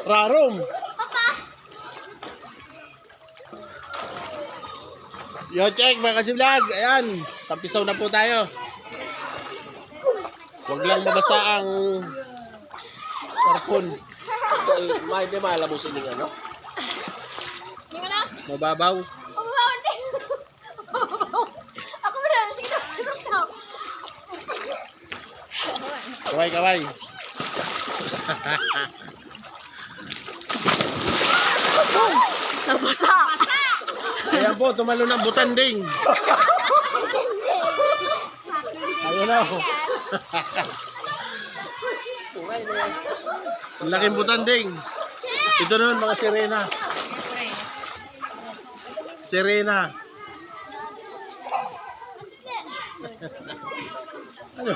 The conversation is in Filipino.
Rarom. Yo, check mga kasi-vlog. Ayan, tampisaw na po tayo. Huwag lang mabasa ang karpon. Hindi malabos ining ano? Mababaw. Ako mo na, sige na. Kaway, kaway. Nabasa. Ayan po, tumalo ng butanding. Ayun na. Ang laking butanding. Ito naman mga sirena. Sirena. Ano?